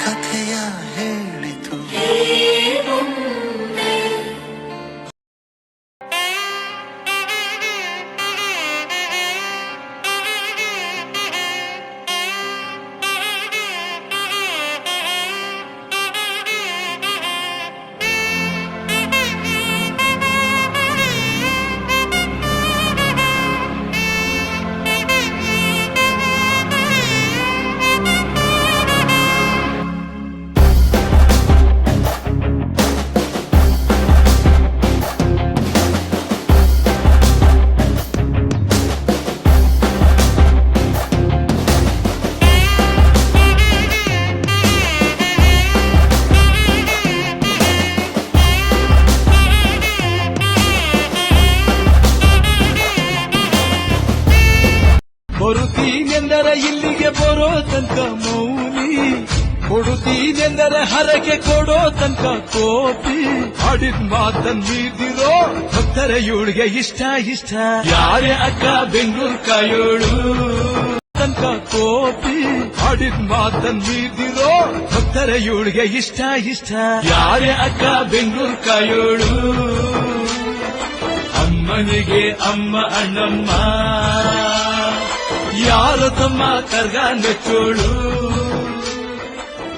ಕಥೆಯ ಹೇಳಿತು. ಬರುತ್ತೀನೆಂದರೆ ಇಲ್ಲಿಗೆ ಬರೋ ತನಕ ಮೌನಿ, ಕೊಡುತ್ತೀನೆಂದರೆ ಹರಕೆ ಕೊಡೋ ತನಕ ಕೋಪಿ. ಆಡಿದ ಮಾತನ್ ಮೀದಿರೋ ಭಕ್ತರ ಇವಳಿಗೆ ಇಷ್ಟ ಇಷ್ಟ. ಯಾರೇ ಅಕ್ಕ ಬೆಂಗಳೂರು ಕಾಯೋಳು ತನಕ ಕೋಪಿ. ಆಡಿದ ಮಾತನ್ ಮೀದಿರೋ ಭಕ್ತರ ಇವಳಿಗೆ ಇಷ್ಟ ಇಷ್ಟ. ಯಾರೇ ಅಕ್ಕ ಬೆಂಗಳೂರು ಕಾಯೋಳು. ಅಮ್ಮನಿಗೆ ಅಮ್ಮ ಅಣ್ಣಮ್ಮ, ಯಾರು ತಮ್ಮ ಕರ್ಗ ನೆಚ್ಚೋಳು.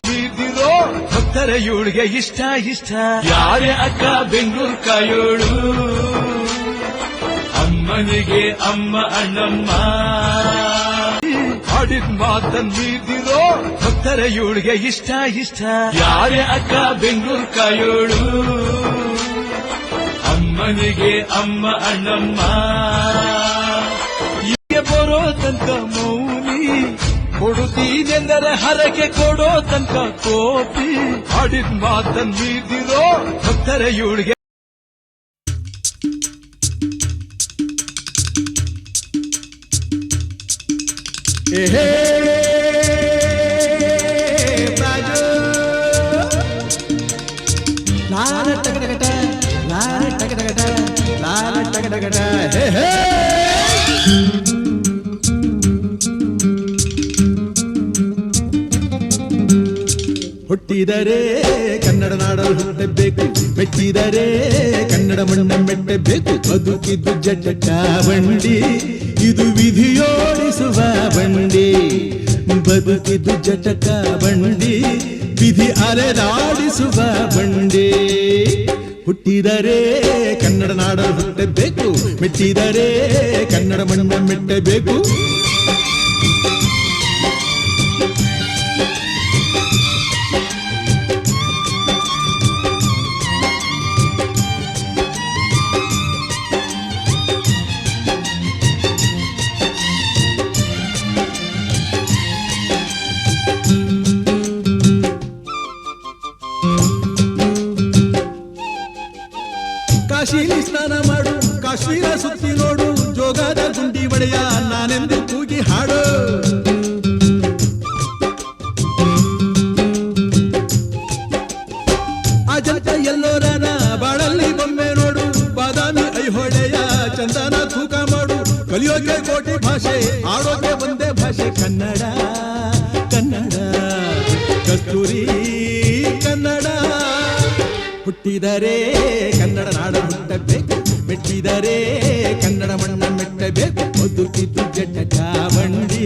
ನೀದಿರೋ ಭಕ್ತರ ಇವಳಿಗೆ ಇಷ್ಟ ಇಷ್ಟ. ಯಾರೇ ಅಕ್ಕ ಬೆಂಗಳೂರು ಕಾಯೋಳು. ಅಮ್ಮನಿಗೆ ಅಮ್ಮ ಅಣ್ಣಮ್ಮ, ಆಡಿದ ಮಾತನ್ ನೀದಿರೋ ಭಕ್ತರ ಇವಳಿಗೆ ಇಷ್ಟ ಇಷ್ಟ. ಯಾರೇ ಅಕ್ಕ ಬೆಂಗಳೂರು ಕಾಯೋಳು. ಅಮ್ಮನಿಗೆ ಅಮ್ಮ ಅಣ್ಣಮ್ಮ, ಬರೋ ತನಕ ಮೌನಿ, ಕೊಡುತ್ತೀನೆಂದರೆ ಹರಕೆ ಕೊಡೋ ತನಕ ಕೋಪಿ. ಆಡಿದ ಮಾತನ್ ಮೀದಿರೋ ಭಕ್ತರ ಇವಳಿಗೆ. ಲಾಲ ಟಗಟಗಟ ಲಾಲ ಟಗಟಗಟ ಲಾಲ ಟಗಟಗಟ ಹೇ ಹೇ. ಹುಟ್ಟಿದರೆ ಕನ್ನಡ ನಾಡಲು ಹುಟ್ಟಬೇಕು, ಮೆಟ್ಟಿದರೆ ಕನ್ನಡ ಮಣ್ಣ ಮೆಟ್ಟಬೇಕು. ಬದುಕಿದ್ದು ಜಟಕ ಬಂಡಿ, ಇದು ವಿಧಿಯೋಡಿಸುವ ಬಂಡಿ. ಬದುಕಿದ್ದು ಜಟಕ ಬಂಡಿ, ವಿಧಿ ಅಲೆದಾಡಿಸುವ ಬಂಡಿ. ಹುಟ್ಟಿದರೆ ಕನ್ನಡ ನಾಡಲು ಹುಟ್ಟಬೇಕು, ಮೆಟ್ಟಿದರೆ ಕನ್ನಡ ಮಣ್ಣ ಮೆಟ್ಟಬೇಕು. ಕಾಶಿಲಿ ಸ್ನಾನ ಮಾಡು, ಕಾಶ್ಮೀರ ಸುತ್ತಿ ನೋಡು, ಜೋಗದ ಗುಂಡಿ ಒಡೆಯ ನಾನೆಂದು ಕೂಗಿ ಹಾಡು. ಅಜಂತ ಎಲ್ಲೋರನ ಬಾಳಲ್ಲಿ ಬೊಮ್ಮೆ ನೋಡು, ಬಾದಾಮಿ ಐಹೊಳೆಯ ಚಂದನ ತೂಕ ಮಾಡು. ಕಲಿಯೋಕೆ ಕೋಟಿ ಭಾಷೆ, ಆಡೋಕೆ ಒಂದೇ ಭಾಷೆ ಕನ್ನಡ ಕನ್ನಡ ಕಸ್ತೂರಿ ಕನ್ನಡ. ಹುಟ್ಟಿದರೆ ಕನ್ನಡ ನಾಡ ಹುಟ್ಟಬೇಕು, ಮೆಟ್ಟಿದರೆ ಕನ್ನಡ ಮಣ್ಣ ಮೆಟ್ಟಬೇಕು. ಬದುಕಿದ್ದು ಜಟಕ ಬಂಡಿ,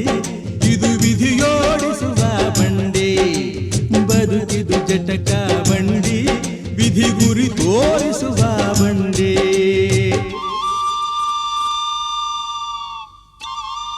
ಇದು ವಿಧಿಯೋಡಿಸುವ ಬಂಡಿ. ಬದುಕಿದ್ದು ಜಟಕ ಬಂಡಿ, ವಿಧಿ ಗುರಿ ತೋರಿಸುವ ಬಂಡಿ.